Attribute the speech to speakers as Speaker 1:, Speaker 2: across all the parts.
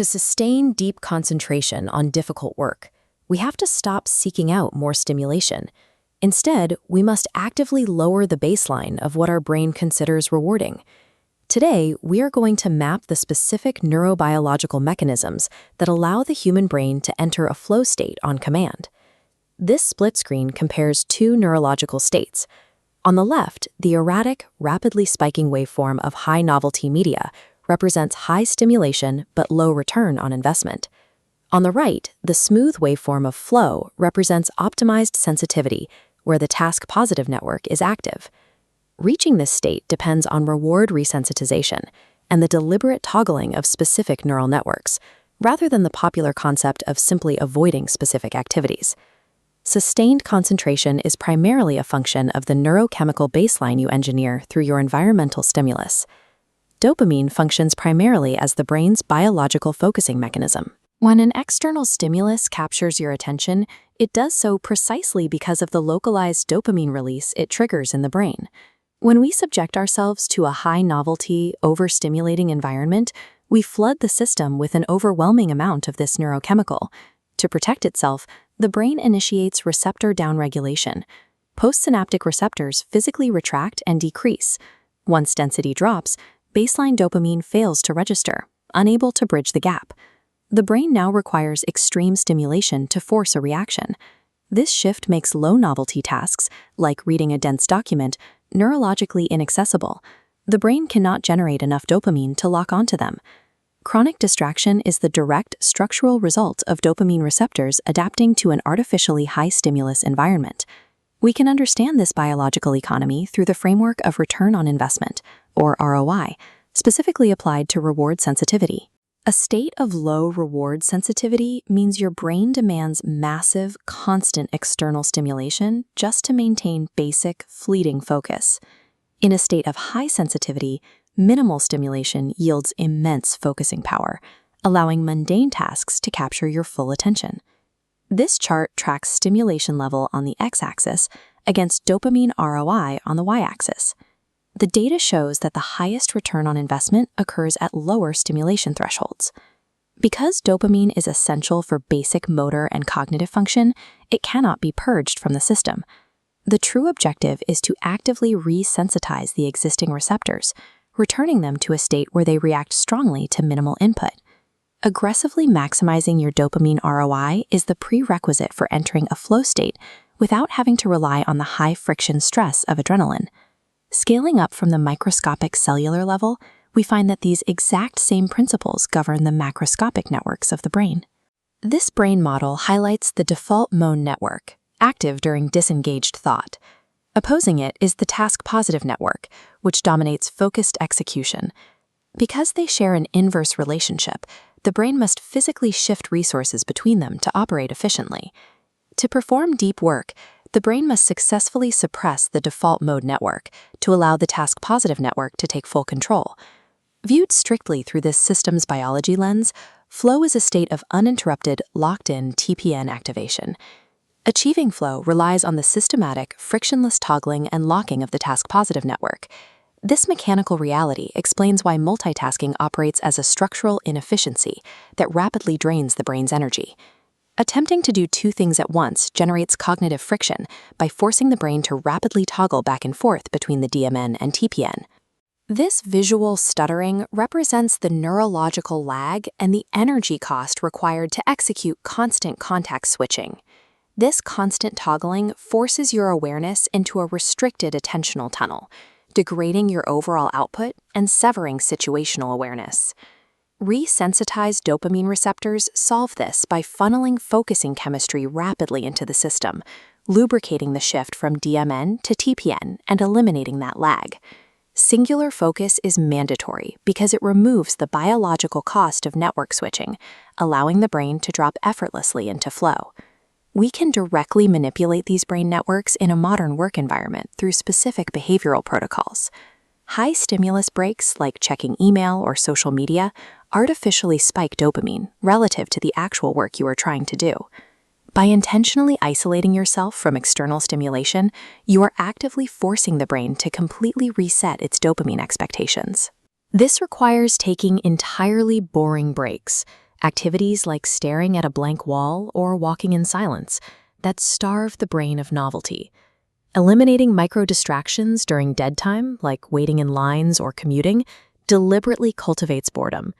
Speaker 1: To sustain deep concentration on difficult work, we have to stop seeking out more stimulation. Instead, we must actively lower the baseline of what our brain considers rewarding. Today, we are going to map the specific neurobiological mechanisms that allow the human brain to enter a flow state on command. This split screen compares two neurological states. On the left, the erratic, rapidly spiking waveform of high-novelty media represents high stimulation but low return on investment. On the right, the smooth waveform of flow represents optimized sensitivity, where the task-positive network is active. Reaching this state depends on reward resensitization and the deliberate toggling of specific neural networks, rather than the popular concept of simply avoiding specific activities. Sustained concentration is primarily a function of the neurochemical baseline you engineer through your environmental stimulus. Dopamine functions primarily as the brain's biological focusing mechanism. When an external stimulus captures your attention, it does so precisely because of the localized dopamine release it triggers in the brain. When we subject ourselves to a high-novelty, overstimulating environment, we flood the system with an overwhelming amount of this neurochemical. To protect itself, the brain initiates receptor downregulation. Postsynaptic receptors physically retract and decrease. Once density drops, baseline dopamine fails to register, unable to bridge the gap. The brain now requires extreme stimulation to force a reaction. This shift makes low-novelty tasks, like reading a dense document, neurologically inaccessible. The brain cannot generate enough dopamine to lock onto them. Chronic distraction is the direct structural result of dopamine receptors adapting to an artificially high-stimulus environment. We can understand this biological economy through the framework of return on investment, or ROI, specifically applied to reward sensitivity. A state of low reward sensitivity means your brain demands massive, constant external stimulation just to maintain basic, fleeting focus. In a state of high sensitivity, minimal stimulation yields immense focusing power, allowing mundane tasks to capture your full attention. This chart tracks stimulation level on the x-axis against dopamine ROI on the y-axis. The data shows that the highest return on investment occurs at lower stimulation thresholds. Because dopamine is essential for basic motor and cognitive function, it cannot be purged from the system. The true objective is to actively resensitize the existing receptors, returning them to a state where they react strongly to minimal input. Aggressively maximizing your dopamine ROI is the prerequisite for entering a flow state without having to rely on the high-friction stress of adrenaline. Scaling up from the microscopic cellular level, we find that these exact same principles govern the macroscopic networks of the brain. This brain model highlights the default mode network, active during disengaged thought. Opposing it is the task-positive network, which dominates focused execution. Because they share an inverse relationship, the brain must physically shift resources between them to operate efficiently. To perform deep work, the brain must successfully suppress the default mode network to allow the task-positive network to take full control. Viewed strictly through this systems biology lens, flow is a state of uninterrupted, locked-in TPN activation. Achieving flow relies on the systematic, frictionless toggling and locking of the task-positive network. This mechanical reality explains why multitasking operates as a structural inefficiency that rapidly drains the brain's energy. Attempting to do two things at once generates cognitive friction by forcing the brain to rapidly toggle back and forth between the DMN and TPN. This visual stuttering represents the neurological lag and the energy cost required to execute constant context switching. This constant toggling forces your awareness into a restricted attentional tunnel, degrading your overall output and severing situational awareness. Resensitized dopamine receptors solve this by funneling focusing chemistry rapidly into the system, lubricating the shift from DMN to TPN and eliminating that lag. Singular focus is mandatory because it removes the biological cost of network switching, allowing the brain to drop effortlessly into flow. We can directly manipulate these brain networks in a modern work environment through specific behavioral protocols. High stimulus breaks, like checking email or social media, artificially spike dopamine relative to the actual work you are trying to do. By intentionally isolating yourself from external stimulation, you are actively forcing the brain to completely reset its dopamine expectations. This requires taking entirely boring breaks, activities like staring at a blank wall or walking in silence that starve the brain of novelty. Eliminating micro-distractions during dead time, like waiting in lines or commuting, deliberately cultivates boredom.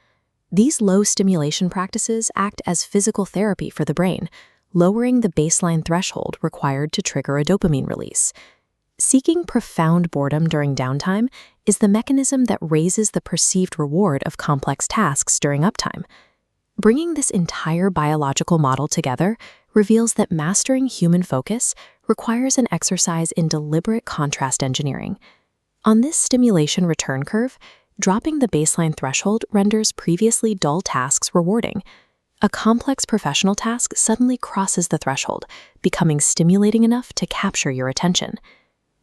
Speaker 1: These low-stimulation practices act as physical therapy for the brain, lowering the baseline threshold required to trigger a dopamine release. Seeking profound boredom during downtime is the mechanism that raises the perceived reward of complex tasks during uptime. Bringing this entire biological model together reveals that mastering human focus requires an exercise in deliberate contrast engineering. On this stimulation return curve, dropping the baseline threshold renders previously dull tasks rewarding. A complex professional task suddenly crosses the threshold, becoming stimulating enough to capture your attention.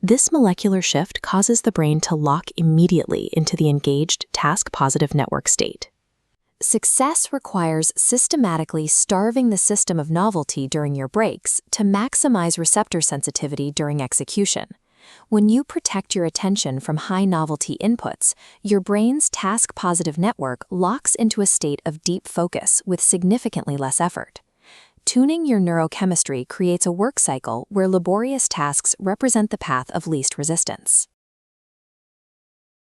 Speaker 1: This molecular shift causes the brain to lock immediately into the engaged task-positive network state. Success requires systematically starving the system of novelty during your breaks to maximize receptor sensitivity during execution. When you protect your attention from high-novelty inputs, your brain's task-positive network locks into a state of deep focus with significantly less effort. Tuning your neurochemistry creates a work cycle where laborious tasks represent the path of least resistance.